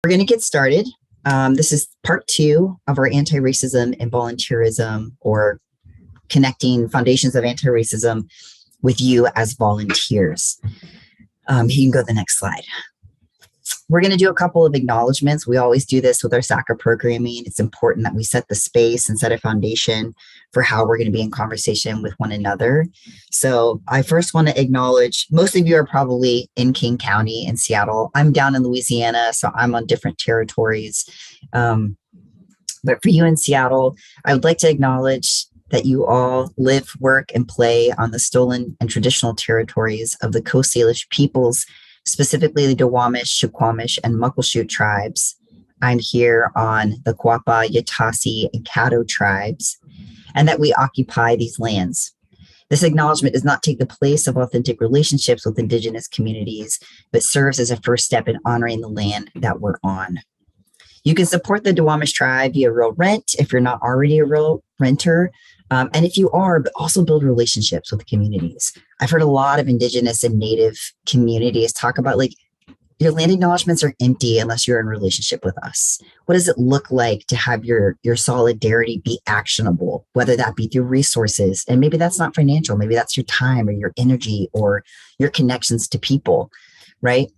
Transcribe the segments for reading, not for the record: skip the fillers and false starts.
We're going to get started. This is part 2 of our anti-racism and volunteerism, or connecting foundations of anti-racism with you as volunteers. You can go to the next slide. We're going to do a couple of acknowledgements. We always do this with our SACA programming. It's important that we set the space and set a foundation for how we're going to be in conversation with one another. So I first want to acknowledge, most of you are probably in King County in Seattle. I'm down in Louisiana, so I'm on different territories. But for you in Seattle, I would like to acknowledge that you all live, work, and play on the stolen and traditional territories of the Coast Salish peoples, specifically the Duwamish, Suquamish, and Muckleshoot tribes. I'm here on the Quapaw, Yatasi, and Caddo tribes, and that we occupy these lands. This acknowledgement does not take the place of authentic relationships with Indigenous communities, but serves as a first step in honoring the land that we're on. You can support the Duwamish tribe via real rent if you're not already a real renter. And if you are, but also build relationships with communities. I've heard a lot of Indigenous and Native communities talk about, like, your land acknowledgements are empty unless you're in relationship with us. What does it look like to have your solidarity be actionable, whether that be through resources? And maybe that's not financial. Maybe that's your time or your energy or your connections to people, right?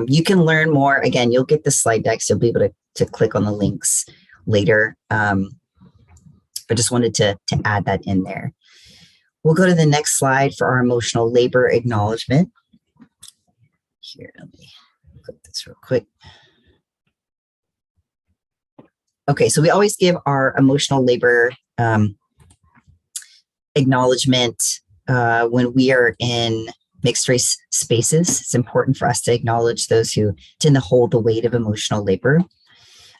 You can learn more. Again, you'll get the slide deck, so you'll be able to click on the links later. But just wanted to add that in there. We'll go to the next slide for our emotional labor acknowledgement. Here, let me click this real quick. Okay, so we always give our emotional labor acknowledgement when we are in mixed race spaces. It's important for us to acknowledge those who tend to hold the weight of emotional labor.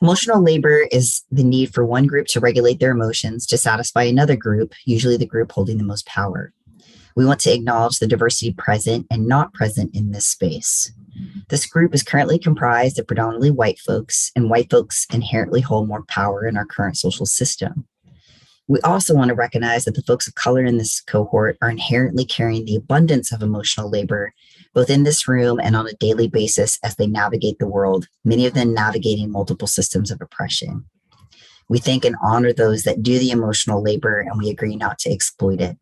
Emotional labor is the need for one group to regulate their emotions to satisfy another group, usually the group holding the most power. We want to acknowledge the diversity present and not present in this space. This group is currently comprised of predominantly white folks, and white folks inherently hold more power in our current social system. We also want to recognize that the folks of color in this cohort are inherently carrying the abundance of emotional labor, both in this room and on a daily basis as they navigate the world, many of them navigating multiple systems of oppression. We thank and honor those that do the emotional labor, and we agree not to exploit it.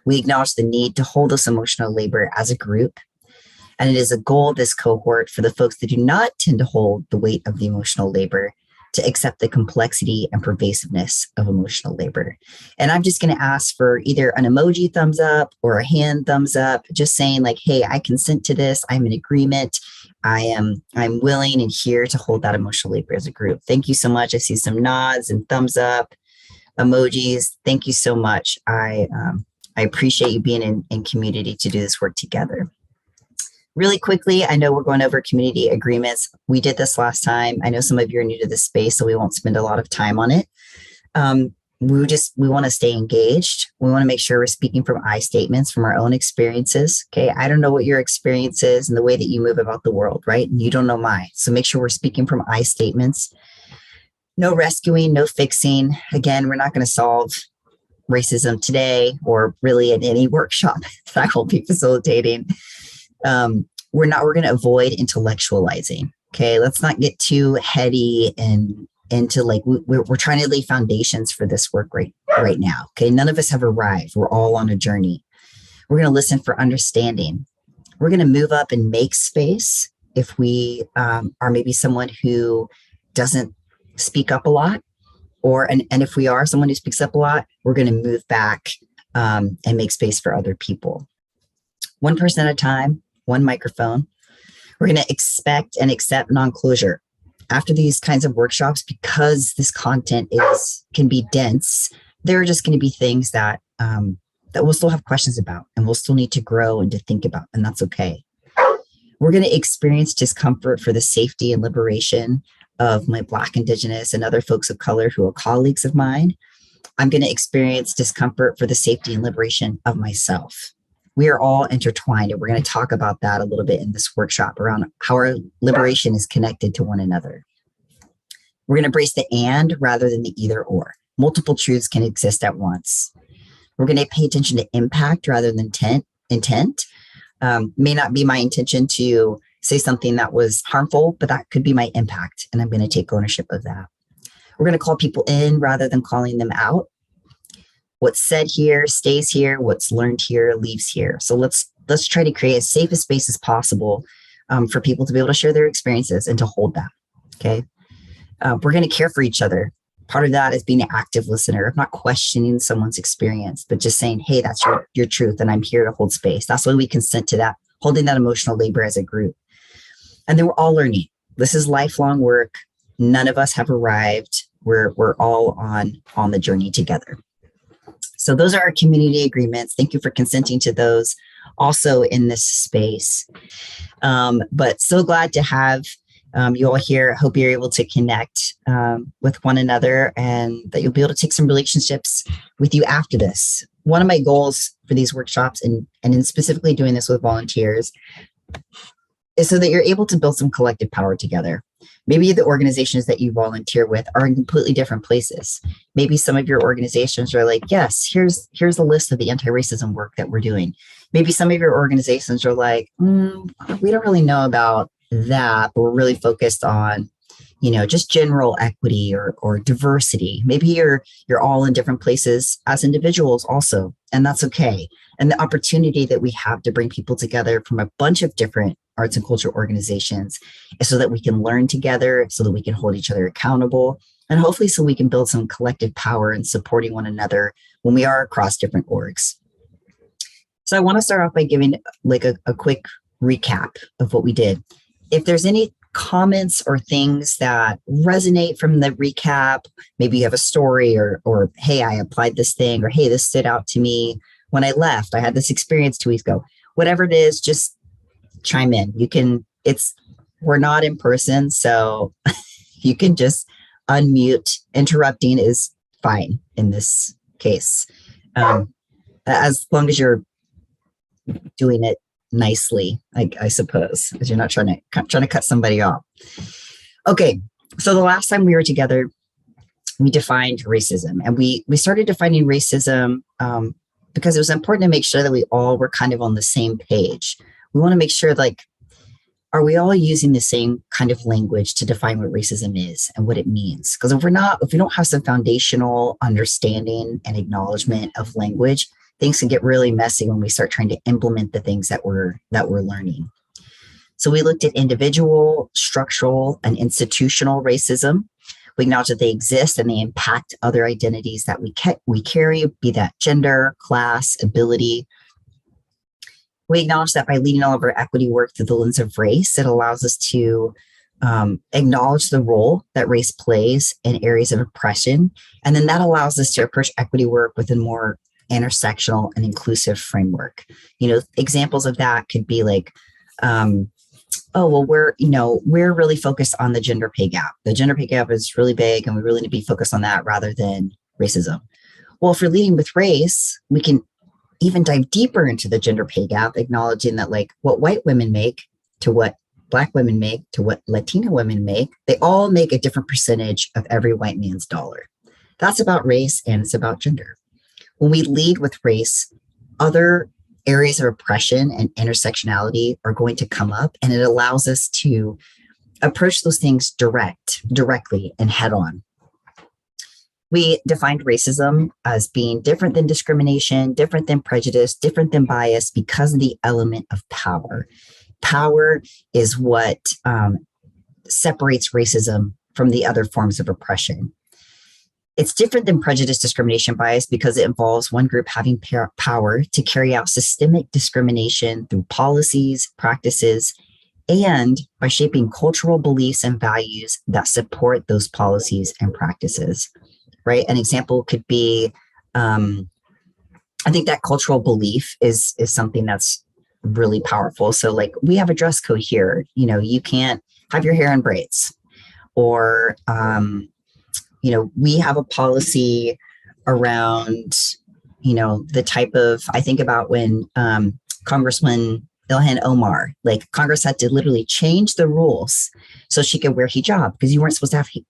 We acknowledge the need to hold this emotional labor as a group, and it is a goal of this cohort for the folks that do not tend to hold the weight of the emotional labor to accept the complexity and pervasiveness of emotional labor. And I'm just going to ask for either an emoji thumbs up or a hand thumbs up, just saying, like, hey, I consent to this. I'm in agreement. I'm willing and here to hold that emotional labor as a group. Thank you so much. I see some nods and thumbs up, emojis. Thank you so much. I appreciate you being in community to do this work together. Really quickly, I know we're going over community agreements. We did this last time. I know some of you are new to this space, so we won't spend a lot of time on it. We want to stay engaged. We want to make sure we're speaking from I statements from our own experiences. Okay, I don't know what your experience is and the way that you move about the world, right? And you don't know mine. So make sure we're speaking from I statements. No rescuing, no fixing. Again, we're not going to solve racism today or really at any workshop that I will be facilitating. We're going to avoid intellectualizing. Okay, let's not get too heady and into, like, we're trying to lay foundations for this work right now. Okay, none of us have arrived. We're all on a journey. We're going to listen for understanding. We're going to move up and make space if we are maybe someone who doesn't speak up a lot, and if we are someone who speaks up a lot, we're going to move back and make space for other people. One person at a time, one microphone. We're going to expect and accept non-closure. After these kinds of workshops, because this content can be dense, there are just going to be things that we'll still have questions about, and we'll still need to grow and to think about, and that's okay. We're going to experience discomfort for the safety and liberation of my Black, Indigenous, and other folks of color who are colleagues of mine. I'm going to experience discomfort for the safety and liberation of myself. We are all intertwined, and we're going to talk about that a little bit in this workshop around how our liberation is connected to one another. We're going to embrace the and rather than the either or. Multiple truths can exist at once. We're going to pay attention to impact rather than intent. May not be my intention to say something that was harmful, but that could be my impact. And I'm going to take ownership of that. We're going to call people in rather than calling them out. What's said here stays here. What's learned here leaves here. So let's try to create as safe a space as possible for people to be able to share their experiences and to hold that. Okay. We're going to care for each other. Part of that is being an active listener, not questioning someone's experience, but just saying, hey, that's your truth, and I'm here to hold space. That's why we consent to that, holding that emotional labor as a group. And then we're all learning. This is lifelong work. None of us have arrived. We're all on the journey together. So those are our community agreements. Thank you for consenting to those also in this space. But so glad to have you all here. Hope you're able to connect with one another and that you'll be able to take some relationships with you after this. One of my goals for these workshops and in specifically doing this with volunteers is so that you're able to build some collective power together. Maybe the organizations that you volunteer with are in completely different places. Maybe some of your organizations are like, yes, here's a list of the anti-racism work that we're doing. Maybe some of your organizations are like, we don't really know about that, but we're really focused on, just general equity or diversity. Maybe you're all in different places as individuals also, and that's okay. And the opportunity that we have to bring people together from a bunch of different arts and culture organizations is so that we can learn together, so that we can hold each other accountable, and hopefully so we can build some collective power in supporting one another when we are across different orgs. So I want to start off by giving like a quick recap of what we did. If there's any comments or things that resonate from the recap, maybe you have a story or hey, I applied this thing, or hey, this stood out to me when I left. I had this experience 2 weeks ago. Whatever it is, just chime in. We're not in person, so you can just unmute. Interrupting is fine in this case, as long as you're doing it nicely, I suppose, because you're not trying to cut somebody off. Okay, so the last time we were together, we defined racism, and we started defining racism because it was important to make sure that we all were kind of on the same page. We want to make sure, like, are we all using the same kind of language to define what racism is and what it means? Because if we don't have some foundational understanding and acknowledgement of language, things can get really messy when we start trying to implement the things that we're learning. So we looked at individual, structural, and institutional racism. We acknowledge that they exist and they impact other identities that we carry, be that gender, class, ability. We acknowledge that by leading all of our equity work through the lens of race, it allows us to acknowledge the role that race plays in areas of oppression. And then that allows us to approach equity work with a more intersectional and inclusive framework. Examples of that could be like, we're really focused on the gender pay gap. The gender pay gap is really big, and we really need to be focused on that rather than racism. Well, if we're leading with race, we can even dive deeper into the gender pay gap, acknowledging that like what white women make to what Black women make to what Latina women make, they all make a different percentage of every white man's dollar. That's about race, and it's about gender. When we lead with race, other areas of oppression and intersectionality are going to come up, and it allows us to approach those things directly and head on. We defined racism as being different than discrimination, different than prejudice, different than bias because of the element of power. Power is what separates racism from the other forms of oppression. It's different than prejudice, discrimination, bias because it involves one group having power to carry out systemic discrimination through policies, practices, and by shaping cultural beliefs and values that support those policies and practices. Right? An example could be, I think that cultural belief is something that's really powerful. So like we have a dress code here, you can't have your hair in braids, or, we have a policy around, the type of, I think about when Congressman Ilhan Omar, like Congress had to literally change the rules so she could wear hijab because you weren't supposed to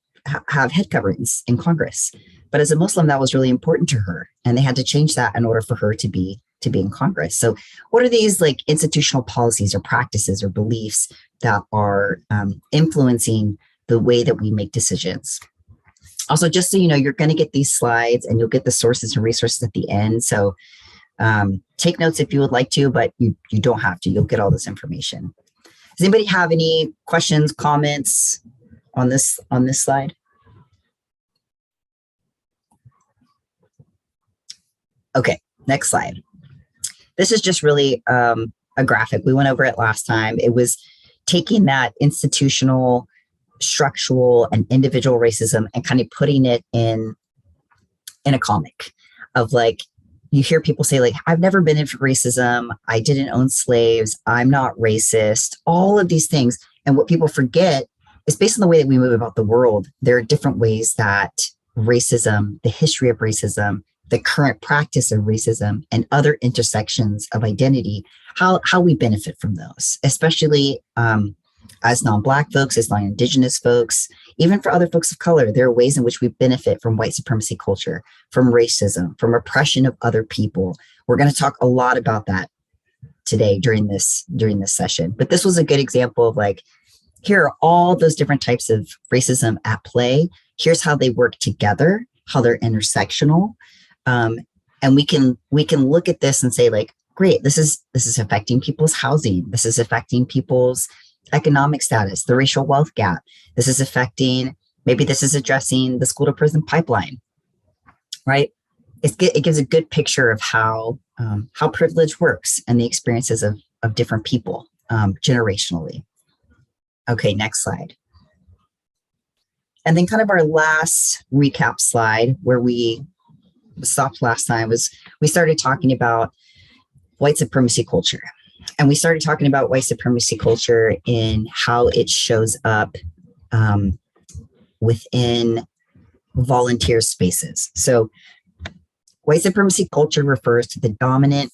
have head coverings in Congress. But as a Muslim, that was really important to her. And they had to change that in order for her to be in Congress. So what are these like institutional policies or practices or beliefs that are influencing the way that we make decisions. Also, just so you know, you're going to get these slides and you'll get the sources and resources at the end. So take notes if you would like to, but you don't have to. You'll get all this information. Does anybody have any questions, comments on this slide? Okay, next slide. This is just really a graphic. We went over it last time. It was taking that institutional, structural, and individual racism and kind of putting it in a comic of like, you hear people say like, I've never been into racism. I didn't own slaves. I'm not racist. All of these things. And what people forget is based on the way that we move about the world, there are different ways that racism, the history of racism, the current practice of racism, and other intersections of identity, how we benefit from those, especially as non-Black folks, as non-Indigenous folks, even for other folks of color. There are ways in which we benefit from white supremacy culture, from racism, from oppression of other people. We're going to talk a lot about that today during this session. But this was a good example of like, here are all those different types of racism at play. Here's how they work together, how they're intersectional. And we can look at this and say like, great, this is affecting people's housing. This is affecting people's economic status, the racial wealth gap. This is affecting, maybe this is addressing the school to prison pipeline, right? It gives a good picture of how privilege works and the experiences of different people generationally. Okay, next slide. And then kind of our last recap slide where we stopped last time was we started talking about white supremacy culture. And we started talking about white supremacy culture in how it shows up within volunteer spaces. So white supremacy culture refers to the dominant,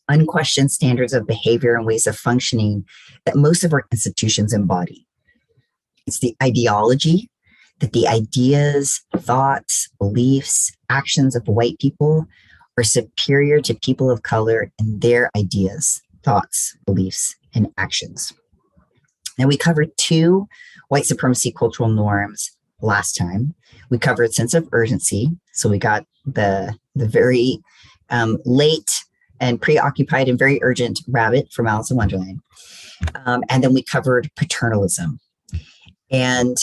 unquestioned standards of behavior and ways of functioning that most of our institutions embody. It's the ideology that the ideas, thoughts, beliefs, actions of white people are superior to people of color in their ideas, thoughts, beliefs, and actions. Now, we covered 2 white supremacy cultural norms last time. We covered sense of urgency. So we got the very late and preoccupied and very urgent rabbit from Alice in Wonderland. And then we covered paternalism. And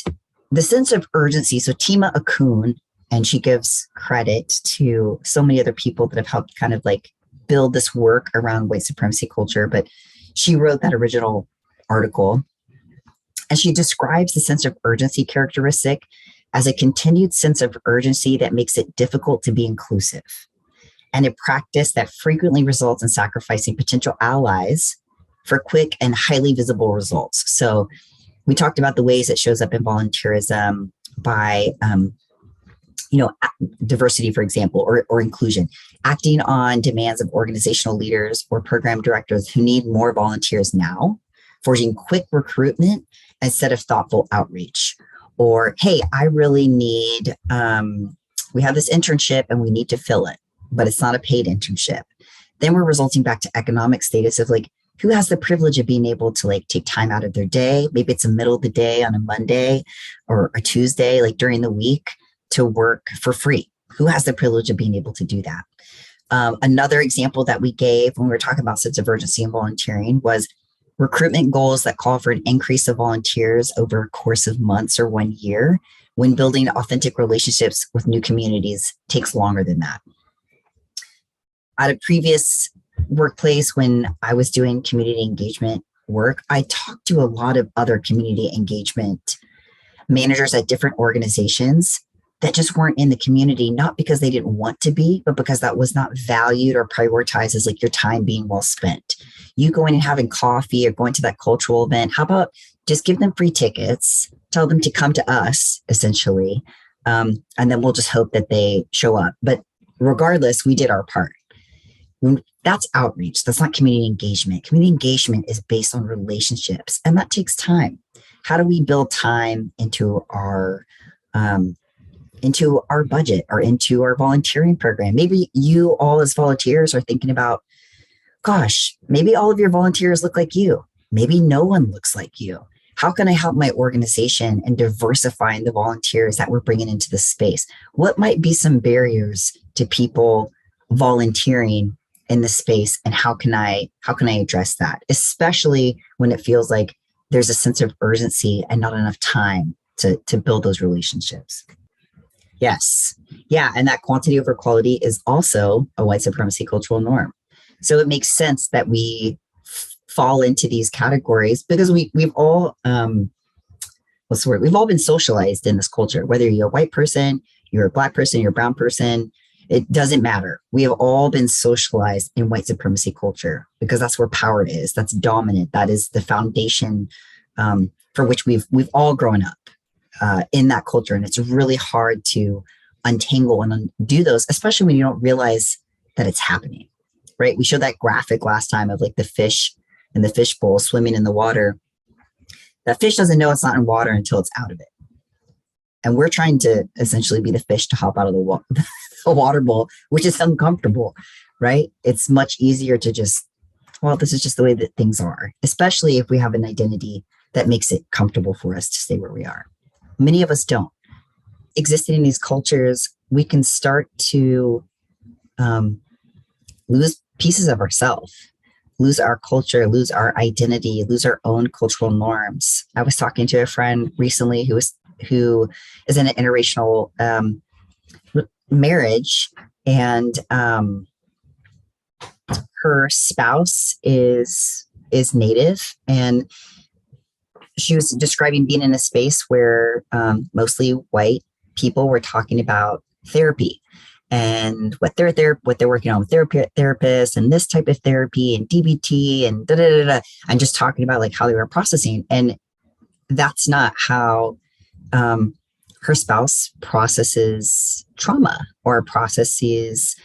the sense of urgency, so Tima Akun, and she gives credit to so many other people that have helped kind of like build this work around white supremacy culture, but she wrote that original article. And she describes the sense of urgency characteristic as a continued sense of urgency that makes it difficult to be inclusive, and a practice that frequently results in sacrificing potential allies for quick and highly visible results. So we talked about the ways it shows up in volunteerism by, diversity, for example, or inclusion, acting on demands of organizational leaders or program directors who need more volunteers now, forging quick recruitment instead of thoughtful outreach. Or, hey, I really need, we have this internship and we need to fill it, but it's not a paid internship. Then we're resulting back to economic status of like, who has the privilege of being able to like take time out of their day? Maybe it's the middle of the day on a Monday or a Tuesday, like during the week, to work for free. Who has the privilege of being able to do that? Another example that we gave when we were talking about sense of urgency and volunteering was recruitment goals that call for an increase of volunteers over a course of months or 1 year, when building authentic relationships with new communities takes longer than that. At a previous workplace, when I was doing community engagement work, I talked to a lot of other community engagement managers at different organizations that just weren't in the community, not because they didn't want to be, but because that was not valued or prioritized as like your time being well spent. You going and having coffee or going to that cultural event, how about just give them free tickets, tell them to come to us, essentially, and then we'll just hope that they show up. But regardless, we did our part. That's outreach. That's not community engagement. Community engagement is based on relationships, and that takes time. How do we build time into our budget or into our volunteering program? Maybe you all as volunteers are thinking about, gosh, maybe all of your volunteers look like you. Maybe no one looks like you. How can I help my organization in diversifying the volunteers that we're bringing into the space? What might be some barriers to people volunteering in the space, and how can I address that, especially when it feels like there's a sense of urgency and not enough time to build those relationships? Yes. Yeah. And that quantity over quality is also a white supremacy cultural norm. So it makes sense that we fall into these categories because we've all, what's the word? We've all been socialized in this culture, whether you're a white person, you're a Black person, you're a brown person, it doesn't matter. We have all been socialized in white supremacy culture because that's where power is. That's dominant. That is the foundation for which we've all grown up in that culture. And it's really hard to untangle and undo those, especially when you don't realize that it's happening, right? We showed that graphic last time of like the fish in the fishbowl swimming in the water. That fish doesn't know it's not in water until it's out of it. And we're trying to essentially be the fish to hop out of the water bowl, which is uncomfortable, right? It's much easier to just, well, this is just the way that things are, especially if we have an identity that makes it comfortable for us to stay where we are. Many of us don't. Existing in these cultures, we can start to lose pieces of ourselves, lose our culture, lose our identity, lose our own cultural norms. I was talking to a friend recently who is in an interracial marriage, and her spouse is Native, and she was describing being in a space where mostly white people were talking about therapy and what they're working on with therapists and this type of therapy and DBT and and just talking about like how they were processing. And that's not how her spouse processes trauma or processes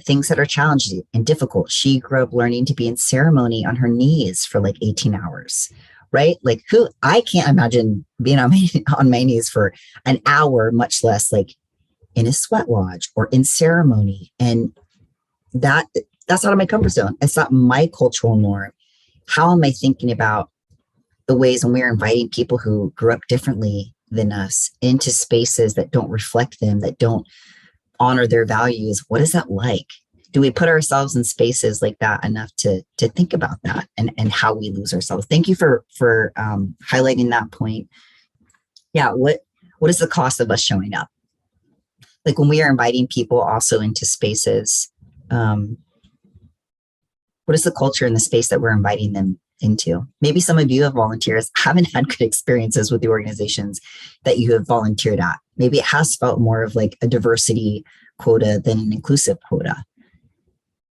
things that are challenging and difficult. She grew up learning to be in ceremony on her knees for like 18 hours. Right? Like I can't imagine being on my knees for an hour, much less like in a sweat lodge or in ceremony. And that's out of my comfort zone. It's not my cultural norm. How am I thinking about the ways when we're inviting people who grew up differently than us into spaces that don't reflect them, that don't honor their values? What is that like? Do we put ourselves in spaces like that enough to think about that and how we lose ourselves? Thank you for highlighting that point. Yeah, what is the cost of us showing up? Like when we are inviting people also into spaces, what is the culture in the space that we're inviting them into? Maybe some of you have volunteers haven't had good experiences with the organizations that you have volunteered at. Maybe it has felt more of like a diversity quota than an inclusive quota.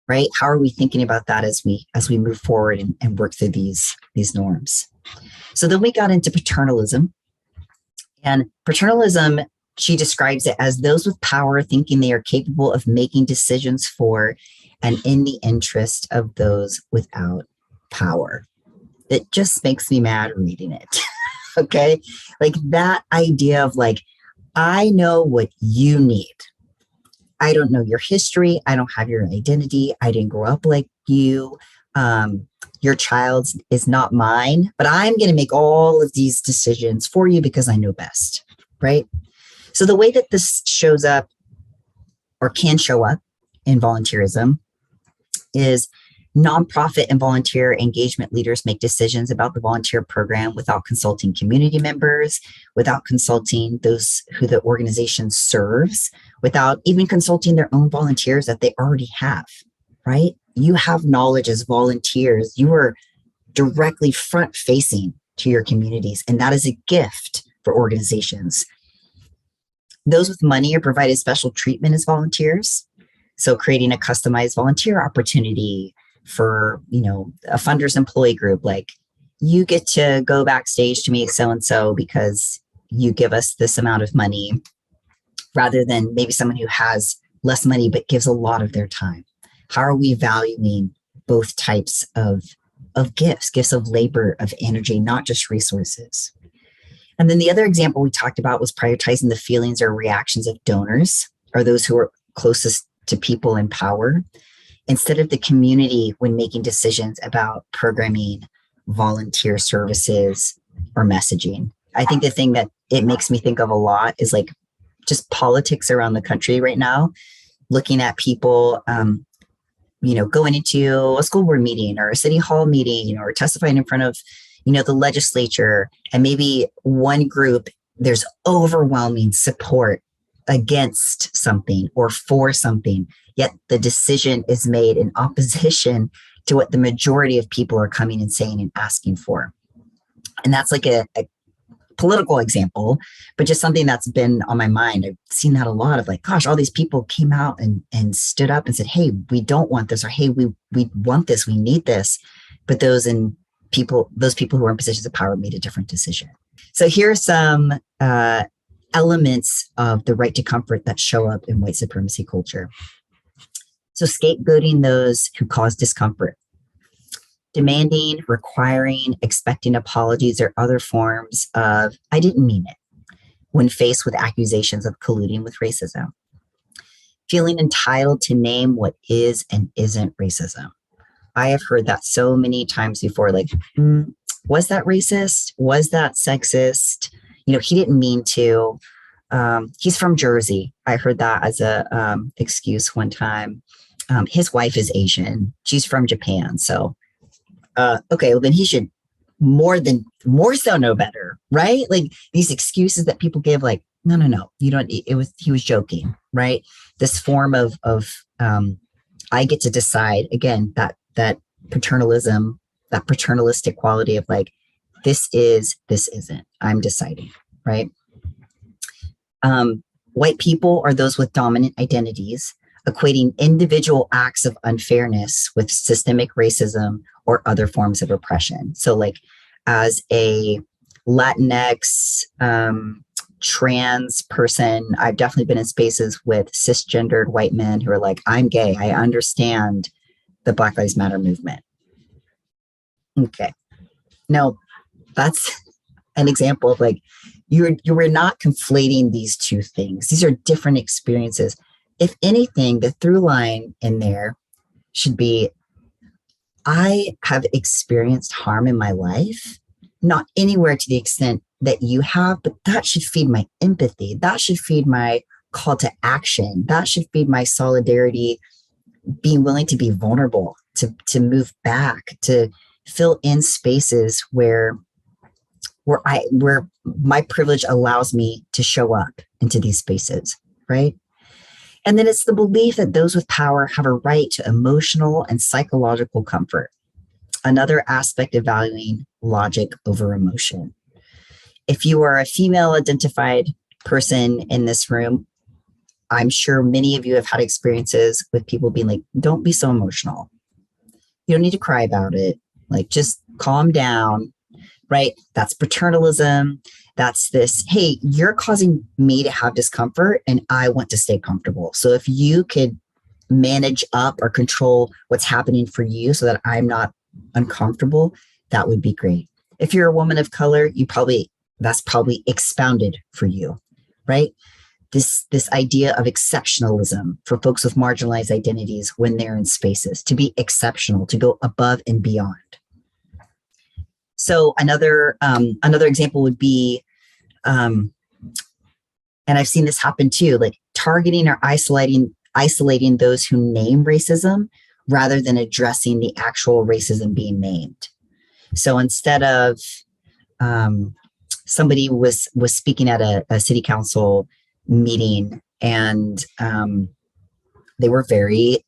Right? How are we thinking about that as we move forward and work through these norms? So then we got into paternalism. And paternalism, she describes it as those with power thinking they are capable of making decisions for and in the interest of those without power. It just makes me mad reading it. Okay? Like that idea of like, I know what you need. I don't know your history. I don't have your identity. I didn't grow up like you. Your child is not mine, but I'm going to make all of these decisions for you because I know best, right? So the way that this shows up or can show up in volunteerism is nonprofit and volunteer engagement leaders make decisions about the volunteer program without consulting community members, without consulting those who the organization serves, without even consulting their own volunteers that they already have, right? You have knowledge as volunteers. You are directly front facing to your communities, and that is a gift for organizations. Those with money are provided special treatment as volunteers. So creating a customized volunteer opportunity for, a funder's employee group, like you get to go backstage to meet so-and-so because you give us this amount of money, rather than maybe someone who has less money but gives a lot of their time. How are we valuing both types of gifts of labor, of energy, not just resources? And then the other example we talked about was prioritizing the feelings or reactions of donors, or those who are closest to people in power, instead of the community when making decisions about programming volunteer services or messaging. I think the thing that it makes me think of a lot is like just politics around the country right now, looking at people, going into a school board meeting or a city hall meeting or testifying in front of, the legislature, and maybe one group, there's overwhelming support against something or for something, yet the decision is made in opposition to what the majority of people are coming and saying and asking for. And that's like a political example, but just something that's been on my mind. I've seen that a lot of like, gosh, all these people came out and stood up and said, hey, we don't want this, or hey, we want this, we need this. But those people who are in positions of power made a different decision. So here are some elements of the right to comfort that show up in white supremacy culture. So scapegoating those who cause discomfort, demanding, requiring, expecting apologies or other forms of, I didn't mean it, when faced with accusations of colluding with racism. Feeling entitled to name what is and isn't racism. I have heard that so many times before, like, was that racist? Was that sexist? He didn't mean to. He's from Jersey. I heard that as a excuse one time. His wife is Asian. She's from Japan. So, okay, well then he should more so know better, right? Like these excuses that people give, like, no, you don't. He was joking, right? This form of I get to decide again, that paternalism, that paternalistic quality of like, this isn't. I'm deciding, right? White people are those with dominant identities, equating individual acts of unfairness with systemic racism or other forms of oppression. So like as a Latinx, trans person, I've definitely been in spaces with cisgendered white men who are like, I'm gay. I understand the Black Lives Matter movement. Okay. No, that's an example of like, you were not conflating these two things. These are different experiences. If anything, the through line in there should be, I have experienced harm in my life, not anywhere to the extent that you have, but that should feed my empathy. That should feed my call to action. That should feed my solidarity, being willing to be vulnerable, to move back, to fill in spaces where my privilege allows me to show up into these spaces, right? And then it's the belief that those with power have a right to emotional and psychological comfort. Another aspect of valuing logic over emotion. If you are a female identified person in this room, I'm sure many of you have had experiences with people being like, don't be so emotional. You don't need to cry about it. Like, just calm down, right? That's paternalism. That's this, hey, you're causing me to have discomfort and I want to stay comfortable. So if you could manage up or control what's happening for you so that I'm not uncomfortable, that would be great. If you're a woman of color, that's probably expounded for you, right? This idea of exceptionalism for folks with marginalized identities when they're in spaces, to be exceptional, to go above and beyond. So another example would be, and I've seen this happen too, like targeting or isolating those who name racism rather than addressing the actual racism being named. So instead of somebody was speaking at a city council meeting and they were very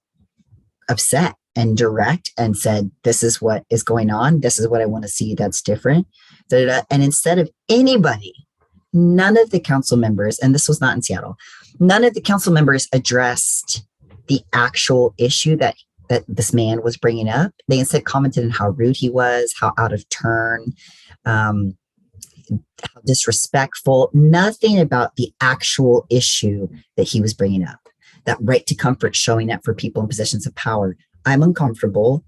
upset and direct and said, this is what is going on. This is what I want to see that's different. And instead of anybody, none of the council members, and this was not in Seattle, none of the council members addressed the actual issue that this man was bringing up. They instead commented on how rude he was, how out of turn, how disrespectful, nothing about the actual issue that he was bringing up. That right to comfort showing up for people in positions of power. I'm uncomfortable.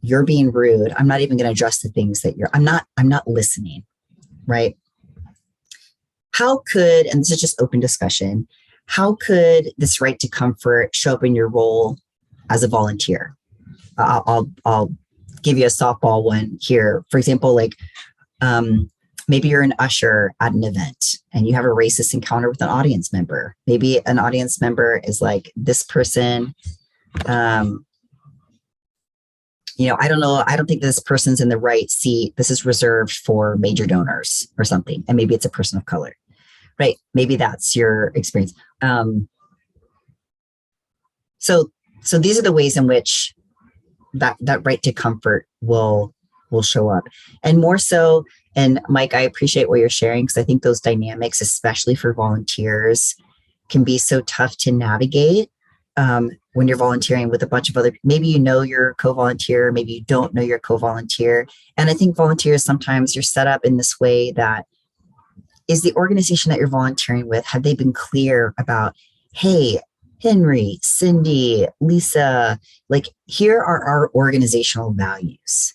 You're being rude. I'm not even going to address the things that I'm not listening, right? How could, and this is just open discussion, how could this right to comfort show up in your role as a volunteer? I'll give you a softball one here. For example, like maybe you're an usher at an event and you have a racist encounter with an audience member. Maybe an audience member is like, this person, I don't know. I don't think this person's in the right seat. This is reserved for major donors or something. And maybe it's a person of color, right? Maybe that's your experience. So these are the ways in which that right to comfort will show up. And more so, and Mike, I appreciate what you're sharing, because I think those dynamics, especially for volunteers, can be so tough to navigate when you're volunteering with a bunch of other, maybe you know your co-volunteer, maybe you don't know your co-volunteer. And I think volunteers, sometimes you're set up in this way that, is the organization that you're volunteering with, have they been clear about, hey, Henry, Cindy, Lisa, like, here are our organizational values.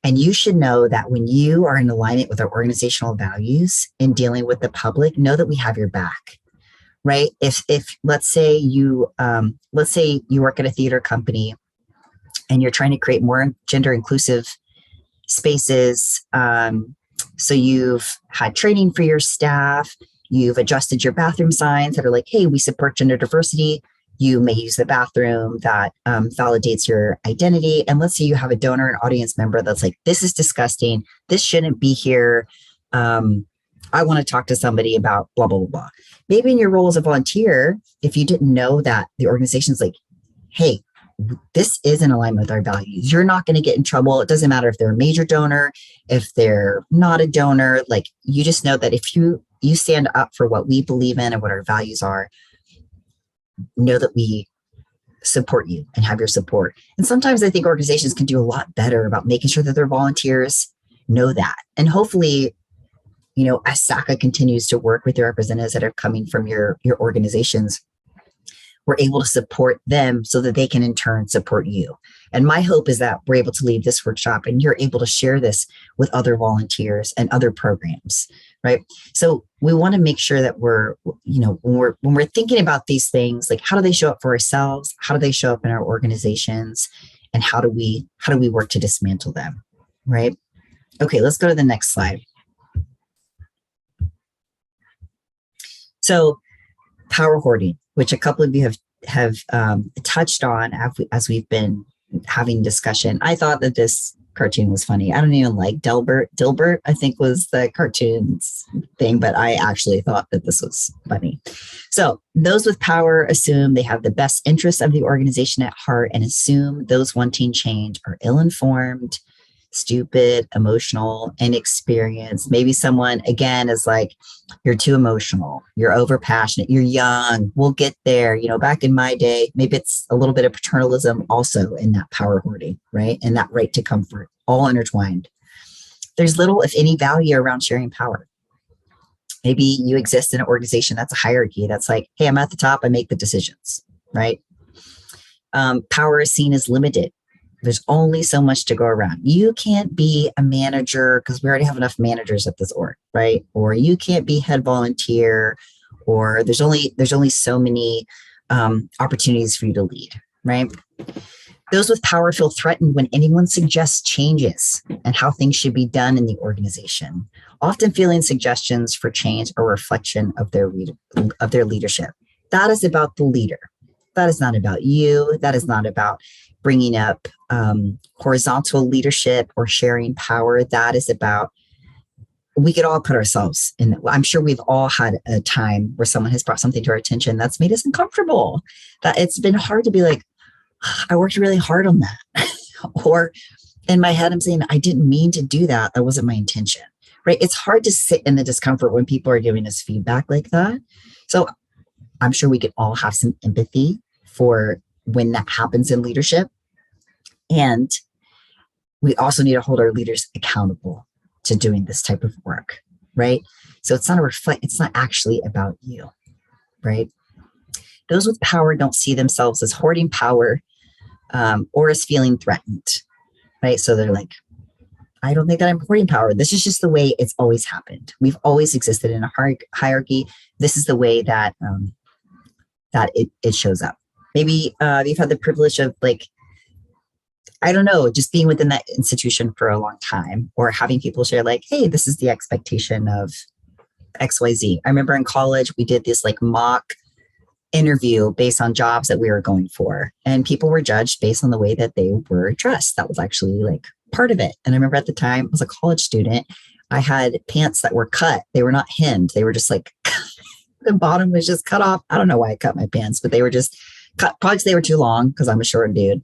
And you should know that when you are in alignment with our organizational values in dealing with the public, know that we have your back, right? If let's say you work at a theater company and you're trying to create more gender inclusive spaces, so you've had training for your staff, you've adjusted your bathroom signs that are like, hey, we support gender diversity. You may use the bathroom that validates your identity. And let's say you have a donor, an audience member that's like, this is disgusting. This shouldn't be here. I want to talk to somebody about blah, blah, blah, blah. Maybe in your role as a volunteer, if you didn't know that the organization's like, hey, this is in alignment with our values, you're not going to get in trouble. It doesn't matter if they're a major donor, if they're not a donor, like, you just know that if you stand up for what we believe in and what our values are, know that we support you and have your support. And sometimes I think organizations can do a lot better about making sure that their volunteers know that. And hopefully, as SACA continues to work with the representatives that are coming from your organizations, we're able to support them so that they can in turn support you. And my hope is that we're able to leave this workshop and you're able to share this with other volunteers and other programs, right? So we want to make sure that we're, when we're thinking about these things, like, how do they show up for ourselves? How do they show up in our organizations? And how do we work to dismantle them, right? Okay, let's go to the next slide. So power hoarding, which a couple of you have touched on as we've been having discussion. I thought that this cartoon was funny. I don't even like Dilbert, I think was the cartoon's thing, but I actually thought that this was funny. So those with power assume they have the best interests of the organization at heart and assume those wanting change are ill-informed, stupid, emotional, inexperienced. Maybe someone, again, is like, you're too emotional, you're over passionate, you're young, we'll get there. Back in my day, maybe it's a little bit of paternalism also in that power hoarding, right? And that right to comfort, all intertwined. There's little, if any, value around sharing power. Maybe you exist in an organization that's a hierarchy that's like, hey, I'm at the top, I make the decisions, right? Power is seen as limited. There's only so much to go around. You can't be a manager because we already have enough managers at this org, right? Or you can't be head volunteer, or there's only so many opportunities for you to lead, right? Those with power feel threatened when anyone suggests changes and how things should be done in the organization, often feeling suggestions for change or reflection of their leadership. That is about the leader. That is not about you. That is not about bringing up horizontal leadership or sharing power. That is about, we could all put ourselves in. I'm sure we've all had a time where someone has brought something to our attention that's made us uncomfortable, that it's been hard to be like, I worked really hard on that. Or in my head, I'm saying, I didn't mean to do that. That wasn't my intention, right? It's hard to sit in the discomfort when people are giving us feedback like that. So I'm sure we could all have some empathy for when that happens in leadership. And we also need to hold our leaders accountable to doing this type of work, right? So it's not actually about you, right? Those with power don't see themselves as hoarding power or as feeling threatened, right? So they're like, I don't think that I'm hoarding power. This is just the way it's always happened. We've always existed in a hierarchy. This is the way that it shows up. Maybe you've had the privilege of, like, I don't know, just being within that institution for a long time or having people share like, hey, this is the expectation of XYZ. I remember in college, we did this like mock interview based on jobs that we were going for. And people were judged based on the way that they were dressed. That was actually like part of it. And I remember at the time, I was a college student, I had pants that were cut. They were not hemmed. They were just like, the bottom was just cut off. I don't know why I cut my pants, but they were just cut, probably because they were too long because I'm a short dude.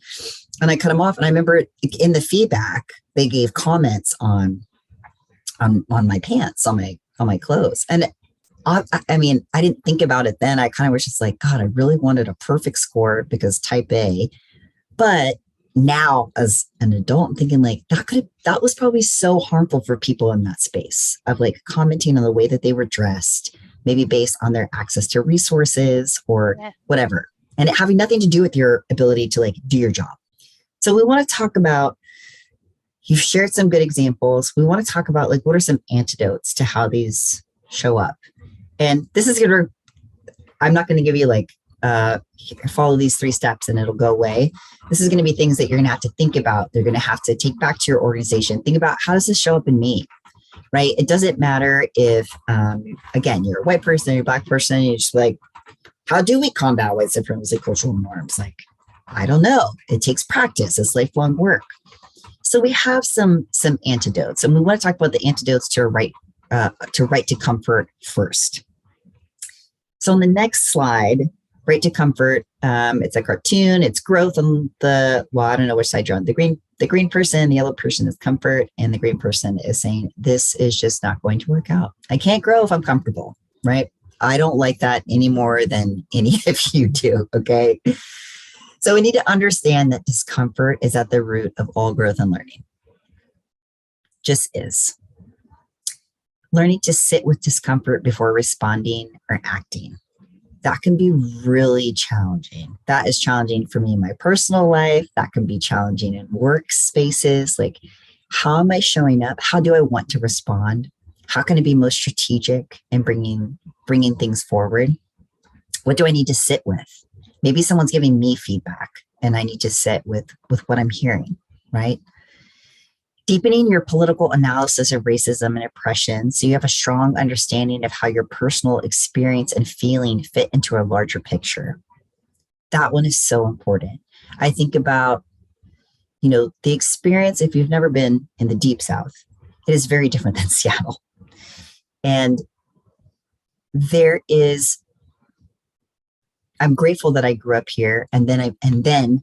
And I cut them off. And I remember in the feedback, they gave comments on my pants, on my clothes. And I mean, I didn't think about it then. I kind of was just like, God, I really wanted a perfect score because type A. But now as an adult, I'm thinking like that was probably so harmful for people in that space of like commenting on the way that they were dressed, maybe based on their access to resources or whatever. And it having nothing to do with your ability to like do your job. So we want to talk about, you've shared some good examples. We want to talk about like, what are some antidotes to how these show up? And this is going to, I'm not going to give you like, follow these 3 steps and it'll go away. This is going to be things that you're going to have to think about. They're going to have to take back to your organization. Think about, how does this show up in me? Right? It doesn't matter if, again, you're a white person, you're a Black person, you're just like, how do we combat white supremacy cultural norms? Like, I don't know. It takes practice. It's lifelong work. So we have some antidotes, and we want to talk about the antidotes to right to comfort first. So on the next slide, right to comfort, it's a cartoon. It's growth on the, well, I don't know which side you're on. The green person, the yellow person is comfort, and the green person is saying, this is just not going to work out. I can't grow if I'm comfortable, right? I don't like that any more than any of you do, okay? So we need to understand that discomfort is at the root of all growth and learning. Just is. Learning to sit with discomfort before responding or acting. That can be really challenging. That is challenging for me in my personal life. That can be challenging in workspaces. Like, how am I showing up? How do I want to respond? How can I be most strategic in bringing things forward? What do I need to sit with? Maybe someone's giving me feedback and I need to sit with what I'm hearing, right? Deepening your political analysis of racism and oppression so you have a strong understanding of how your personal experience and feeling fit into a larger picture. That one is so important. I think about, the experience, if you've never been in the Deep South, it is very different than Seattle. And I'm grateful that I grew up here, and then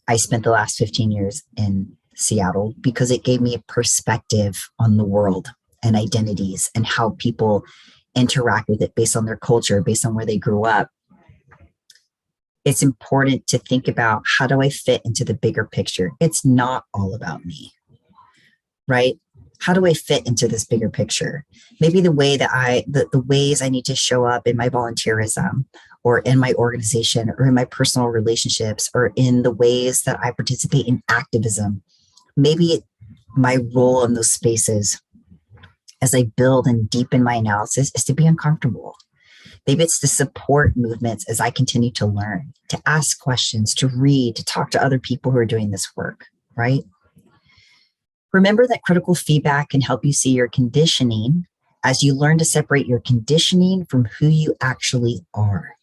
I spent the last 15 years in Seattle because it gave me a perspective on the world and identities and how people interact with it based on their culture, based on where they grew up. It's important to think about, how do I fit into the bigger picture? It's not all about me, right? How do I fit into this bigger picture? Maybe the way that the ways I need to show up in my volunteerism or in my organization or in my personal relationships or in the ways that I participate in activism. Maybe my role in those spaces as I build and deepen my analysis is to be uncomfortable. Maybe it's to support movements as I continue to learn, to ask questions, to read, to talk to other people who are doing this work, right? Remember that critical feedback can help you see your conditioning as you learn to separate your conditioning from who you actually are.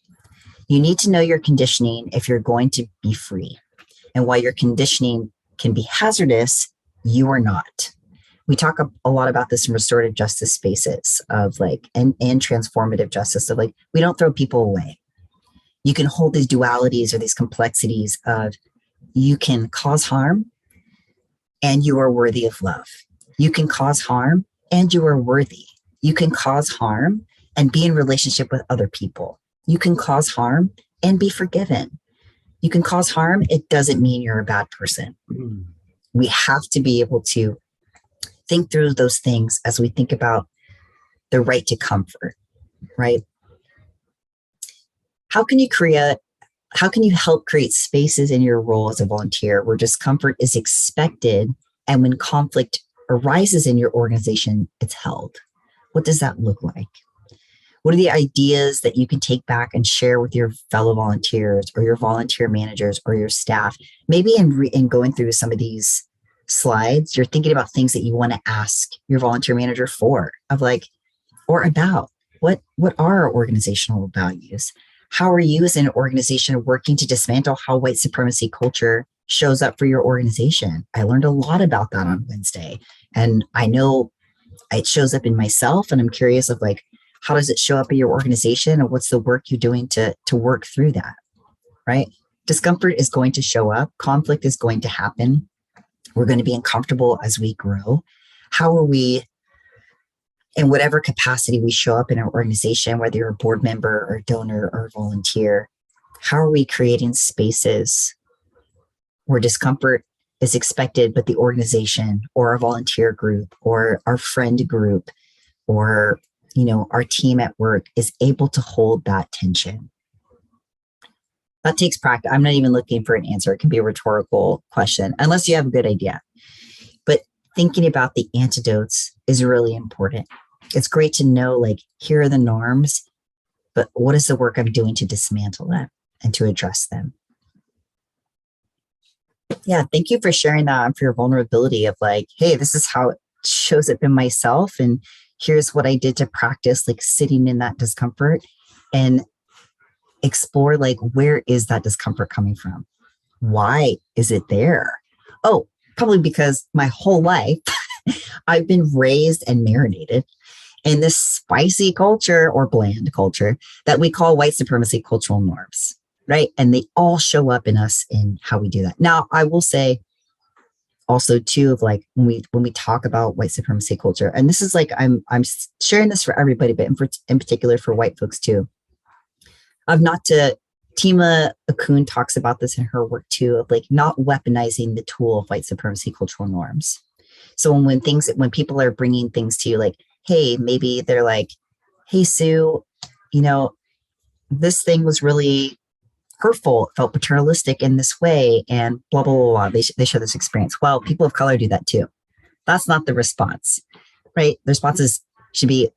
You need to know your conditioning if you're going to be free. And while your conditioning can be hazardous, you are not. We talk a lot about this in restorative justice spaces of like, and transformative justice of like, we don't throw people away. You can hold these dualities or these complexities of, you can cause harm and you are worthy of love. You can cause harm and you are worthy. You can cause harm and be in relationship with other people. You can cause harm and be forgiven. You can cause harm. It doesn't mean you're a bad person. We have to be able to think through those things as we think about the right to comfort, right? How can you help create spaces in your role as a volunteer where discomfort is expected, and when conflict arises in your organization, it's held? What does that look like? What are the ideas that you can take back and share with your fellow volunteers or your volunteer managers or your staff? Maybe in going through some of these slides, you're thinking about things that you want to ask your volunteer manager for, of like, or about what are our organizational values? How are you as an organization working to dismantle how white supremacy culture shows up for your organization? I learned a lot about that on Wednesday. And I know it shows up in myself, and I'm curious of like, how does it show up in your organization, and what's the work you're doing to work through that, right? Discomfort is going to show up. Conflict is going to happen. We're going to be uncomfortable as we grow. How are we, in whatever capacity we show up in our organization, whether you're a board member or donor or volunteer, how are we creating spaces where discomfort is expected, but the organization or our volunteer group or our friend group or, you know, our team at work is able to hold that tension? That takes practice. I'm not even looking for an answer. It can be a rhetorical question, unless you have a good idea. But thinking about the antidotes is really important. It's great to know, like, here are the norms, but what is the work I'm doing to dismantle them and to address them? Yeah, thank you for sharing that and for your vulnerability of like, hey, this is how it shows up in myself. And here's what I did to practice, like sitting in that discomfort and explore, like, where is that discomfort coming from? Why is it there? Oh, probably because my whole life I've been raised and marinated in this spicy culture or bland culture that we call white supremacy cultural norms, right? And they all show up in us in how we do that. Now, I will say also too, of like, when we talk about white supremacy culture, and this is like, I'm sharing this for everybody, but in particular for white folks too, of not to, Tima Akun talks about this in her work too, of like not weaponizing the tool of white supremacy cultural norms. So when people are bringing things to you, like, hey, maybe they're like, hey, Sue, you know, this thing was really hurtful, it felt paternalistic in this way, and blah, blah, blah, blah. They share this experience. Well, people of color do that too. That's not the response, right? The responses should be,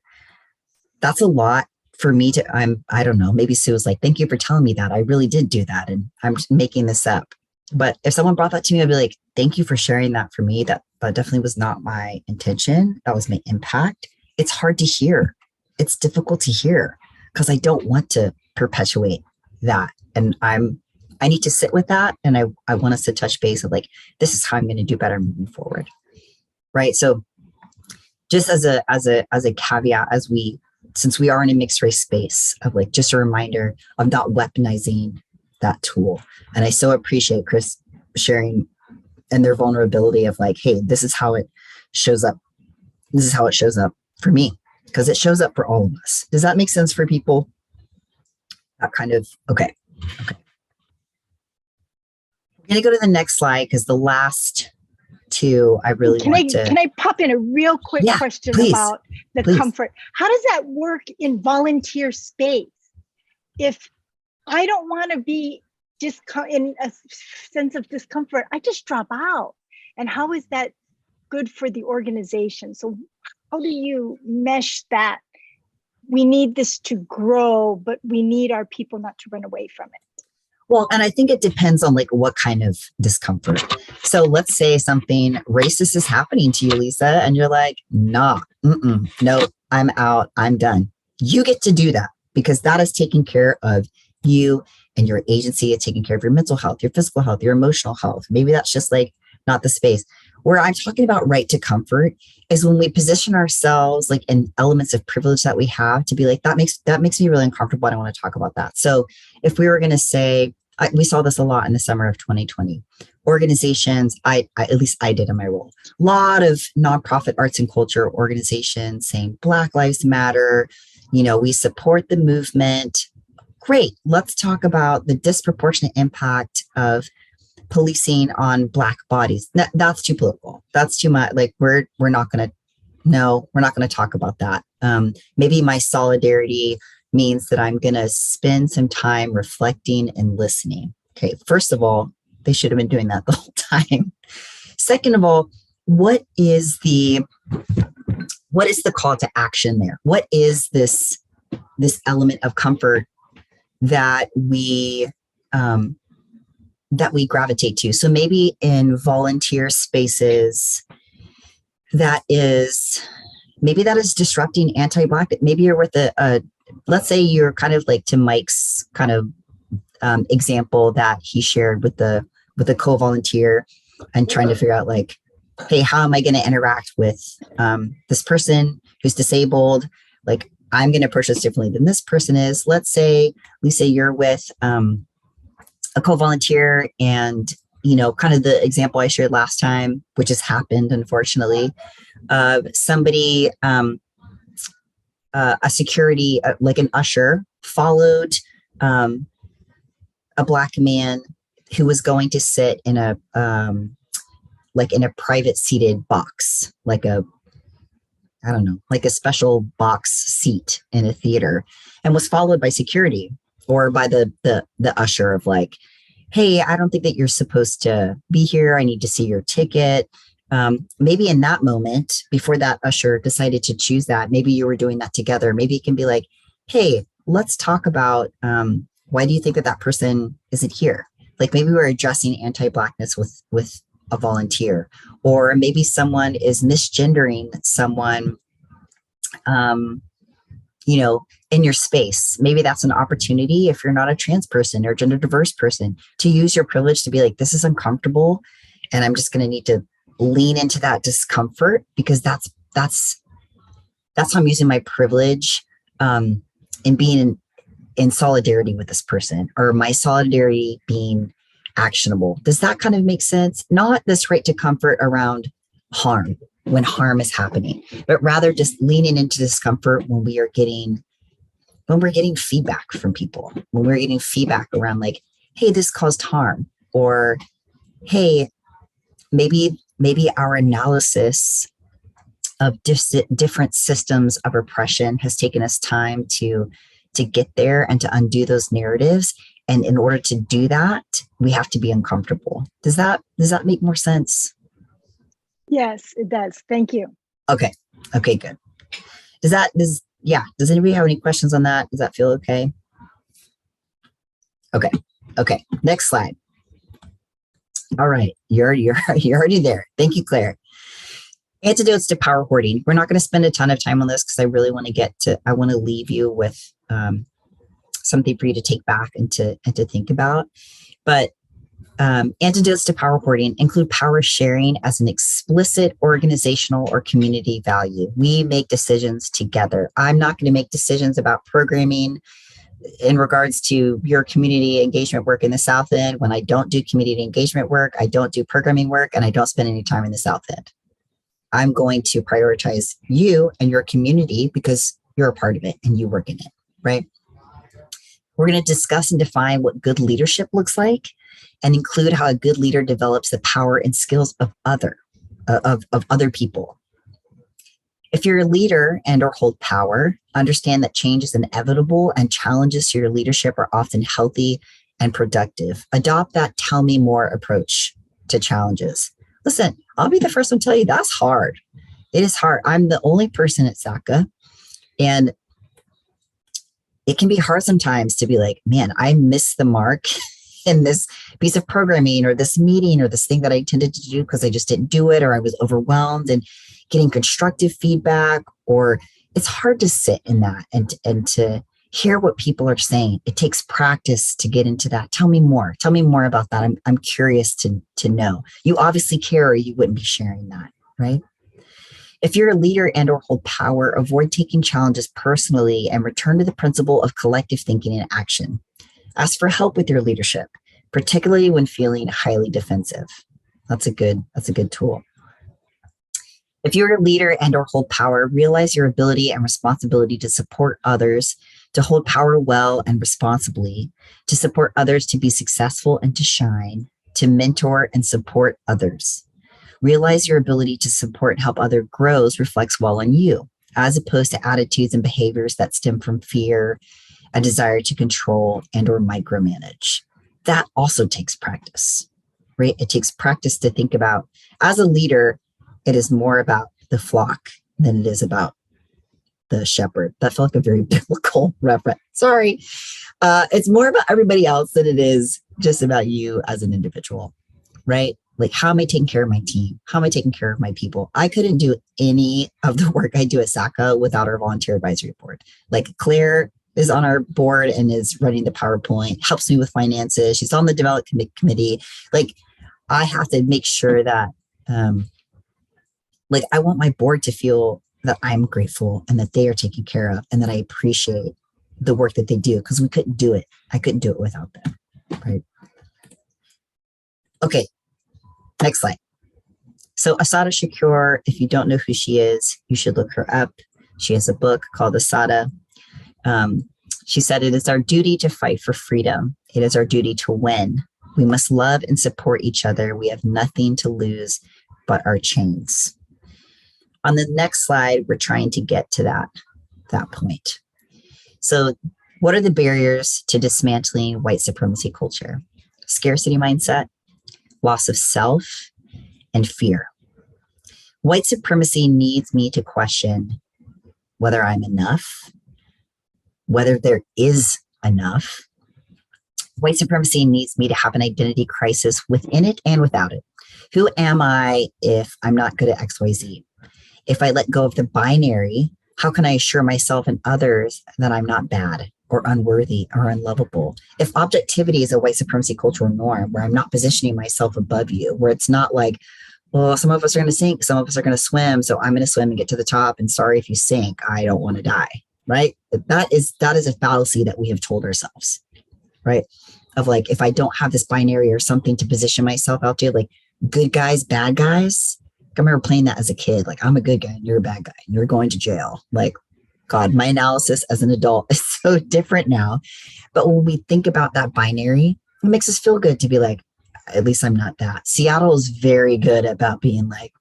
that's a lot for me to, I don't know, maybe Sue was like, thank you for telling me that. I really did do that. And I'm just making this up. But if someone brought that to me, I'd be like, thank you for sharing that for me. That definitely was not my intention. That was my impact. It's hard to hear. It's difficult to hear because I don't want to perpetuate that. And I need to sit with that. And I want us to touch base of like, this is how I'm going to do better moving forward. Right. So just as a caveat, since we are in a mixed race space, of like, just a reminder of not weaponizing that tool. And I so appreciate Chris sharing and their vulnerability of like, hey, this is how it shows up. This is how it shows up for me, because it shows up for all of us. Does that make sense for people? That kind of, okay. We're going to go to the next slide because the last two I really Can I pop in a real quick question about the comfort? How does that work in volunteer space? If I don't want to be in a sense of discomfort, I just drop out. And how is that good for the organization? So how do you mesh that? We need this to grow, but we need our people not to run away from it. Well, and I think it depends on like what kind of discomfort. So let's say something racist is happening to you, Lisa, and you're like, nah, no, I'm out, I'm done. You get to do that because that is taking care of you and your agency. It's taking care of your mental health, your physical health, your emotional health. Maybe that's just like not the space. Where I'm talking about right to comfort is when we position ourselves like in elements of privilege that we have to be like, that makes me really uncomfortable. I don't want to talk about that. So if we were going to say, we saw this a lot in the summer of 2020, organizations, at least I did in my role, a lot of nonprofit arts and culture organizations saying Black Lives Matter, we support the movement. Great. Let's talk about the disproportionate impact of policing on Black bodies. That's too political. That's too much. Like we're not going to talk about that. Maybe my solidarity means that I'm going to spend some time reflecting and listening. Okay. First of all, they should have been doing that the whole time. Second of all, what is the call to action there? What is this this element of comfort that we gravitate to. So maybe in volunteer spaces, that is disrupting anti-Black. Maybe you're with let's say you're kind of like to Mike's kind of example that he shared with the co-volunteer, and trying to figure out like, hey, how am I going to interact with this person who's disabled? Like, I'm going to approach this differently than this person is. Let's say, Lisa, you're with a co-volunteer, and, you know, kind of the example I shared last time, which has happened, unfortunately, somebody, a security, like an usher, followed a Black man who was going to sit in a private seated box, like a special box seat in a theater, and was followed by security or by the usher of like, hey, I don't think that you're supposed to be here. I need to see your ticket. Maybe in that moment, before that usher decided to choose that, maybe you were doing that together. Maybe it can be like, hey, let's talk about why do you think that person isn't here? Like, maybe we're addressing anti-Blackness with a volunteer, or maybe someone is misgendering someone, you know, in your space. Maybe that's an opportunity, if you're not a trans person or gender diverse person, to use your privilege to be like, this is uncomfortable, and I'm just going to need to lean into that discomfort, because that's how I'm using my privilege in being in solidarity with this person, or my solidarity being actionable. Does that kind of make sense? Not this right to comfort around harm, when harm is happening, but rather just leaning into discomfort when we're getting feedback from people, when we're getting feedback around like, hey, this caused harm, or hey, maybe our analysis of different systems of oppression has taken us time to get there and to undo those narratives. And in order to do that, we have to be uncomfortable. Does that make more sense? Yes, it does. Thank you. Okay, good. Does anybody have any questions on that? Does that feel okay? Okay. Next slide. All right, you're already there. Thank you, Claire. Antidotes to power hoarding. We're not going to spend a ton of time on this, because I really want to leave you with something for you to take back and to think about. But antidotes to power hoarding include power sharing as an explicit organizational or community value. We make decisions together. I'm not going to make decisions about programming in regards to your community engagement work in the South End when I don't do community engagement work, I don't do programming work, and I don't spend any time in the South End. I'm going to prioritize you and your community because you're a part of it and you work in it, right? We're going to discuss and define what good leadership looks like, and include how a good leader develops the power and skills of other people. If you're a leader and or hold power, understand that change is inevitable, and challenges to your leadership are often healthy and productive. Adopt that tell me more approach to challenges. Listen, I'll be the first one to tell you that's hard. It is hard. I'm the only person at SACA, and it can be hard sometimes to be like, man, I missed the mark in this piece of programming or this meeting or this thing that I intended to do because I just didn't do it, or I was overwhelmed, and getting constructive feedback. Or it's hard to sit in that and to hear what people are saying. It takes practice to get into that. Tell me more about that. I'm curious to know. You obviously care, or you wouldn't be sharing that, right? If you're a leader and or hold power, avoid taking challenges personally and return to the principle of collective thinking and action. Ask for help with your leadership, particularly when feeling highly defensive. That's a good tool. If you're a leader and or hold power, realize your ability and responsibility to support others, to hold power well and responsibly, to support others to be successful and to shine, to mentor and support others. Realize your ability to support and help others grows reflects well on you, as opposed to attitudes and behaviors that stem from fear, a desire to control and or micromanage. That also takes practice, right? It takes practice to think about, as a leader, it is more about the flock than it is about the shepherd. That felt like a very biblical reference. Sorry. It's more about everybody else than it is just about you as an individual, right? Like, how am I taking care of my team? How am I taking care of my people? I couldn't do any of the work I do at SACA without our volunteer advisory board. Like, Claire is on our board and is running the PowerPoint, helps me with finances. She's on the development committee. Like, I have to make sure that, like, I want my board to feel that I'm grateful and that they are taken care of and that I appreciate the work that they do, because we couldn't do it. I couldn't do it without them, right? Okay, next slide. So Asada Shakur, if you don't know who she is, you should look her up. She has a book called Asada. She said, "It is our duty to fight for freedom. It is our duty to win. We must love and support each other. We have nothing to lose but our chains." On the next slide, we're trying to get to that point. So what are the barriers to dismantling white supremacy culture? Scarcity mindset, loss of self, and fear. White supremacy needs me to question whether I'm enough, whether there is enough. White supremacy needs me to have an identity crisis within it and without it. Who am I if I'm not good at XYZ? If I let go of the binary, how can I assure myself and others that I'm not bad or unworthy or unlovable? If objectivity is a white supremacy cultural norm where I'm not positioning myself above you, where it's not like, well, some of us are going to sink, some of us are going to swim, so I'm going to swim and get to the top, and sorry if you sink, I don't want to die, right? That is a fallacy that we have told ourselves, right? Of like, if I don't have this binary or something to position myself out to, like good guys, bad guys. I remember playing that as a kid, like I'm a good guy and you're a bad guy and you're going to jail. Like, God, my analysis as an adult is so different now. But when we think about that binary, it makes us feel good to be like, at least I'm not that. Seattle is very good about being like,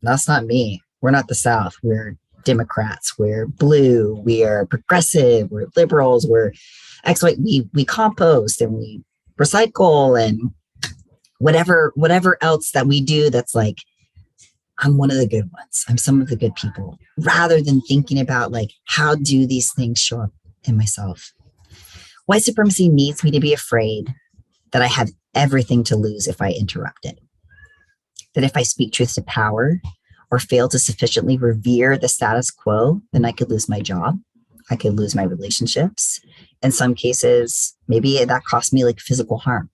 that's not me. We're not the South. We're Democrats. We're blue. We are progressive. We're liberals. We're X, Y. We compost and we recycle and whatever else that we do that's like, I'm one of the good ones. I'm some of the good people, rather than thinking about like, how do these things show up in myself? White supremacy needs me to be afraid that I have everything to lose if I interrupt it. That if I speak truth to power or fail to sufficiently revere the status quo, then I could lose my job. I could lose my relationships. In some cases, maybe that costs me like physical harm.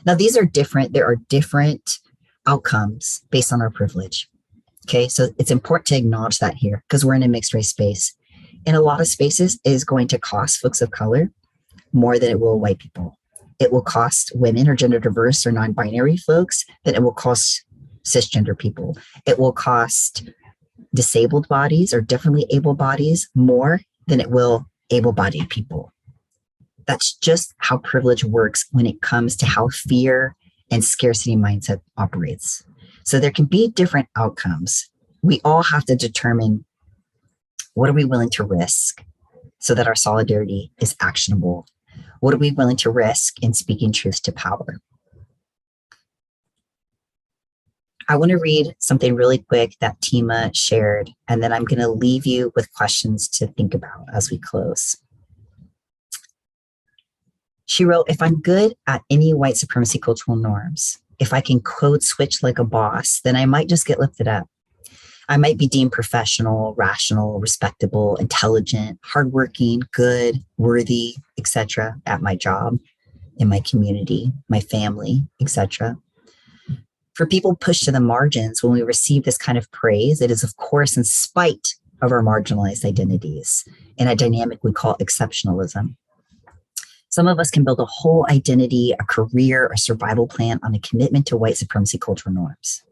Now, these are different. There are different outcomes based on our privilege. Okay, so it's important to acknowledge that here because we're in a mixed race space. In a lot of spaces, it is going to cost folks of color more than it will white people. It will cost women or gender diverse or non-binary folks than it will cost cisgender people. It will cost disabled bodies or differently able bodies more than it will able-bodied people. That's just how privilege works when it comes to how fear and scarcity mindset operates. So there can be different outcomes. We all have to determine what are we willing to risk so that our solidarity is actionable. What are we willing to risk in speaking truth to power? I want to read something really quick that Tima shared, and then I'm going to leave you with questions to think about as we close. She wrote, "If I'm good at any white supremacy cultural norms, if I can code switch like a boss, then I might just get lifted up. I might be deemed professional, rational, respectable, intelligent, hardworking, good, worthy, etc. at my job, in my community, my family, etc. For people pushed to the margins, when we receive this kind of praise, it is of course in spite of our marginalized identities in a dynamic we call exceptionalism. Some of us can build a whole identity, a career, a survival plan on a commitment to white supremacy cultural norms.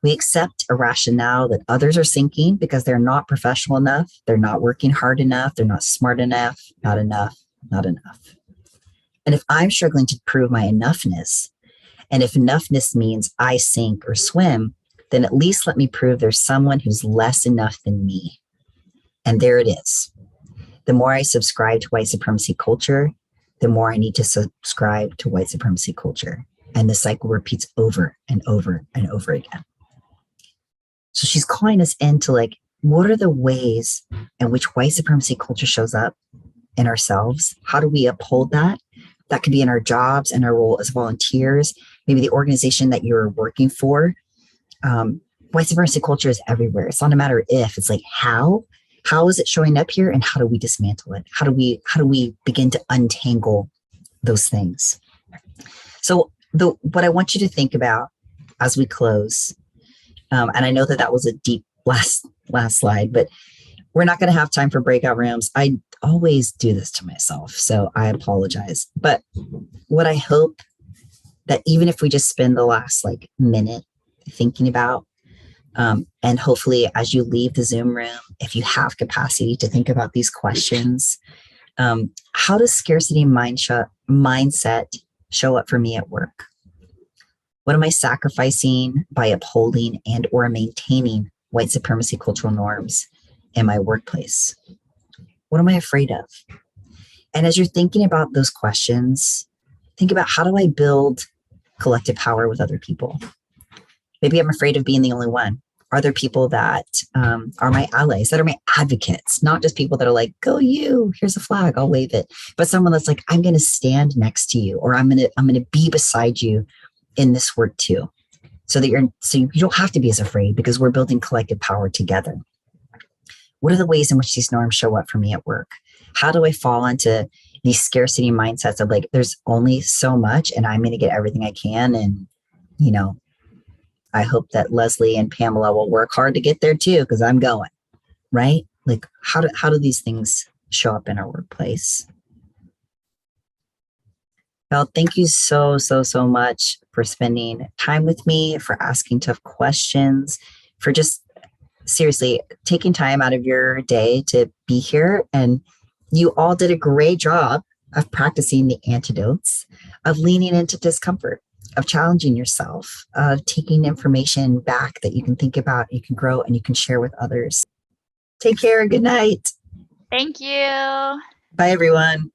We accept a rationale that others are sinking because they're not professional enough, they're not working hard enough, they're not smart enough, not enough, not enough. And if I'm struggling to prove my enoughness, and if enoughness means I sink or swim, then at least let me prove there's someone who's less enough than me. And there it is. The more I subscribe to white supremacy culture, the more I need to subscribe to white supremacy culture. And the cycle repeats over and over and over again. So she's calling us into like what are the ways in which white supremacy culture shows up in ourselves? How do we uphold that? That could be in our jobs and our role as volunteers, maybe the organization that you're working for. White supremacy culture is everywhere. It's not a matter of if, it's like how is it showing up here, and how do we dismantle it? How do we begin to untangle those things? So what I want you to think about as we close, and I know that was a deep last slide, but we're not going to have time for breakout rooms. I always do this to myself, so I apologize. But what I hope that even if we just spend the last minute thinking about, and hopefully as you leave the Zoom room, if you have capacity to think about these questions, how does scarcity mindset show up for me at work? What am I sacrificing by upholding and or maintaining white supremacy cultural norms in my workplace? What am I afraid of? And as you're thinking about those questions, think about, how do I build collective power with other people? Maybe I'm afraid of being the only one. Are there people that are my allies, that are my advocates, not just people that are like, go you, here's a flag, I'll wave it, but someone that's like, I'm going to stand next to you, or I'm going to be beside you in this work too, so you don't have to be as afraid, because we're building collective power together. What are the ways in which these norms show up for me at work? How do I fall into these scarcity mindsets of there's only so much and I'm going to get everything I can? And, I hope that Leslie and Pamela will work hard to get there too, because I'm going, right? How do these things show up in our workplace? Well, thank you so much for spending time with me, for asking tough questions, for just seriously taking time out of your day to be here. And you all did a great job of practicing the antidotes, of leaning into discomfort, of challenging yourself, of taking information back that you can think about, you can grow, and you can share with others. Take care. Good night. Thank you. Bye, everyone.